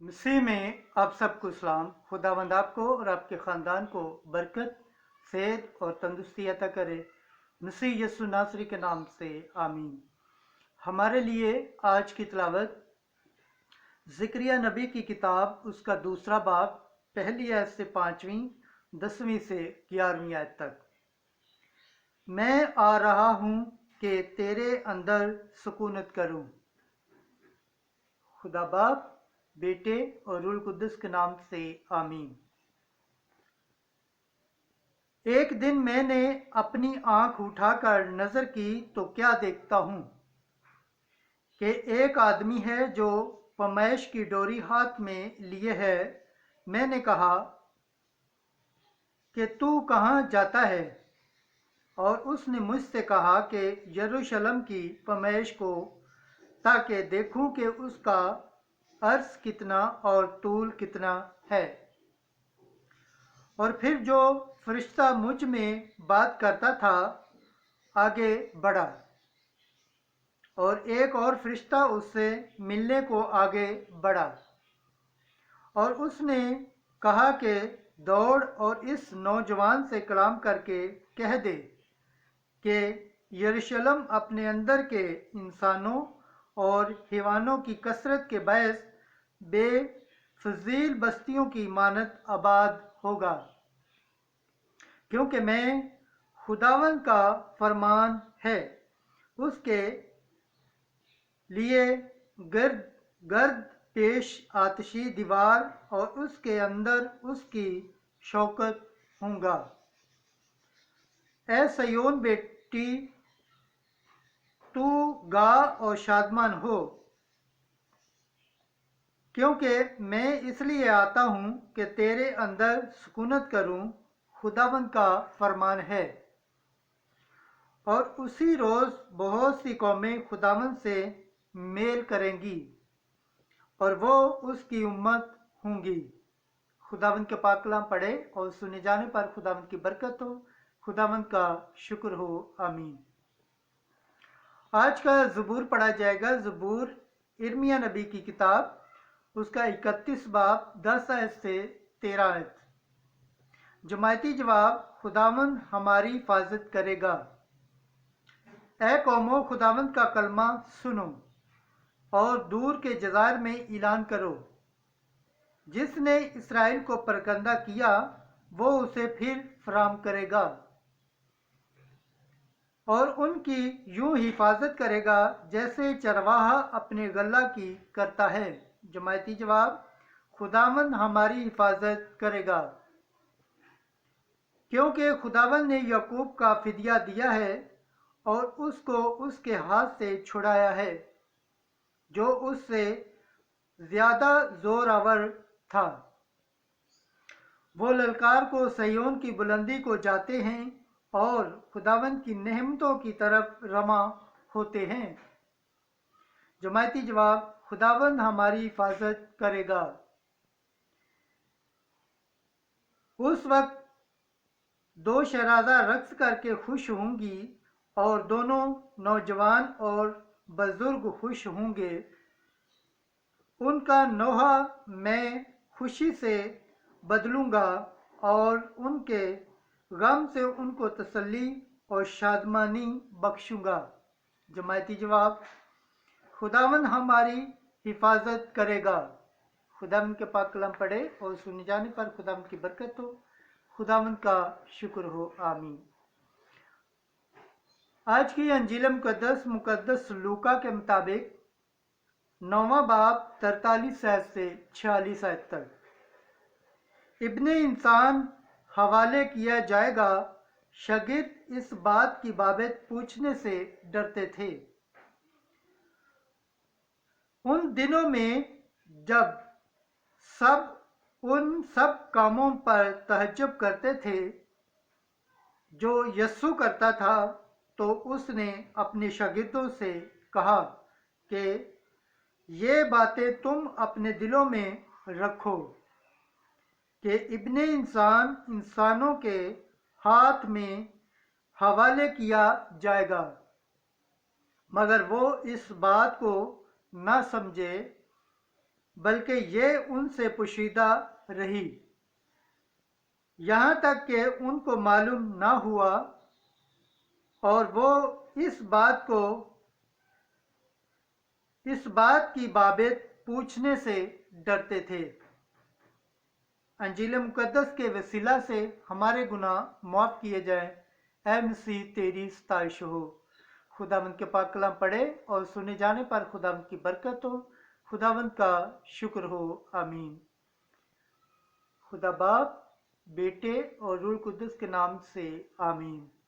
मसीह में आप सबको सलाम। खुदावंद आपको और आपके ख़ानदान को बरकत, सेहत और तंदुरुस्ती अता करे। मसीह यीशु नासरी के नाम से आमीन। हमारे लिए आज की तिलावत ज़िक्रिया नबी की किताब उसका दूसरा बाब, पहली आयत से 5वीं, 10वीं से 11वीं आयत तक। मैं आ रहा हूँ कि तेरे अंदर सुकूनत करूँ। खुदा बाप, बेटे और रूह कुद्दुस के नाम से आमीन। एक दिन मैंने अपनी आंख उठाकर नजर की तो क्या देखता हूं कि एक आदमी है जो पमैश की डोरी हाथ में लिए है। मैंने कहा कि तू कहाँ जाता है? और उसने मुझसे कहा कि यरूशलेम की पमैश को, ताकि देखूं कि उसका अर्ज कितना और तूल कितना है। और फिर जो फरिश्ता मुझ में बात करता था आगे बढ़ा, और एक और फरिश्ता उससे मिलने को आगे बढ़ा, और उसने कहा कि दौड़ और इस नौजवान से कलाम करके कह दे कि यरूशलेम अपने अंदर के इंसानों और हैवानों की कसरत के बायस बेफजील बस्तियों की मानत आबाद होगा, क्योंकि मैं खुदावन का फरमान है उसके लिए गर्द गर्द पेश आतशी दीवार और उसके अंदर उसकी शौकत होगा। ए सयोन बेटी, तू गा और शादमान हो, क्योंकि मैं इसलिए आता हूँ कि तेरे अंदर सुकूनत करूँ। खुदावन का फरमान है। और उसी रोज़ बहुत सी कौमें खुदावन से मेल करेंगी और वो उसकी उम्मत होंगी। खुदावन के पाक कलाम पढ़े और सुने जाने पर खुदावन की बरकत हो, खुदावन का शुक्र हो। आमीन। आज का ज़बूर पढ़ा जाएगा। ज़बूर इर्मिया नबी की किताब, उसका 31 बाब, 10 आयत से 13 आयत। जमायती जवाब, खुदावंद हमारी हिफाजत करेगा। ए कौमो, खुदावंद का कलमा सुनो और दूर के जज़ायर में ऐलान करो। जिसने इसराइल को परकंदा किया वो उसे फिर फराम करेगा और उनकी यूं हिफाजत करेगा जैसे चरवाहा अपने गल्ला की करता है। जमायती जवाब, खुदावंद हमारी हिफाजत करेगा, क्योंकि खुदावंद ने याकूब का फिदिया दिया है और उसको उसके हाथ से छुड़ाया है जो उससे ज्यादा जोरावर था। वो ललकार को सयोन की बुलंदी को जाते हैं और खुदावंद की नेमतों की तरफ रमा होते हैं। जमायती जवाब, खुदावंद हमारी हिफाजत करेगा। उस वक्त दो शहरादा रक्स करके खुश होंगी और दोनों नौजवान और बुजुर्ग खुश होंगे। उनका नोहा मैं खुशी से बदलूंगा और उनके गम से उनको तसल्ली और शादमानी बख्शूंगा। जमायती जवाब, खुदावंद हमारी हिफाजत करेगा। खुदावंद के पाक कलाम पढ़े और सुने जाने पर खुदावंद की बरकत हो, खुदावंद का शुक्र हो। आमीन। आज की अंजील मुकद्दस लूका के मुताबिक 9वां बाब 43 आयत से 46 आयत तक। इब्ने इंसान हवाले किया जाएगा। शागिर्द इस बात की बाबत पूछने से डरते थे। उन दिनों में जब उन सब कामों पर तहज्जुब करते थे जो यस्सु करता था, तो उसने अपने शागिर्दों से कहा कि ये बातें तुम अपने दिलों में रखो कि इब्ने इंसान इंसानों के हाथ में हवाले किया जाएगा, मगर वो इस बात को न समझे بلکہ یہ ان سے پوشیدہ رہی یہاں تک کہ ان کو معلوم نہ ہوا، اور وہ اس بات کی بابت پوچھنے سے ڈرتے تھے۔ انجیل مقدس کے وسیلہ سے ہمارے گناہ معاف کیے جائیں۔ اے مسیح تیری ستائش ہو۔ خداوند کے پاک کلام پڑھے اور سنے جانے پر خداوند کی برکت ہو۔ خداوند کا شکر ہو، آمین۔ خدا باپ، بیٹے اور روح القدس کے نام سے آمین۔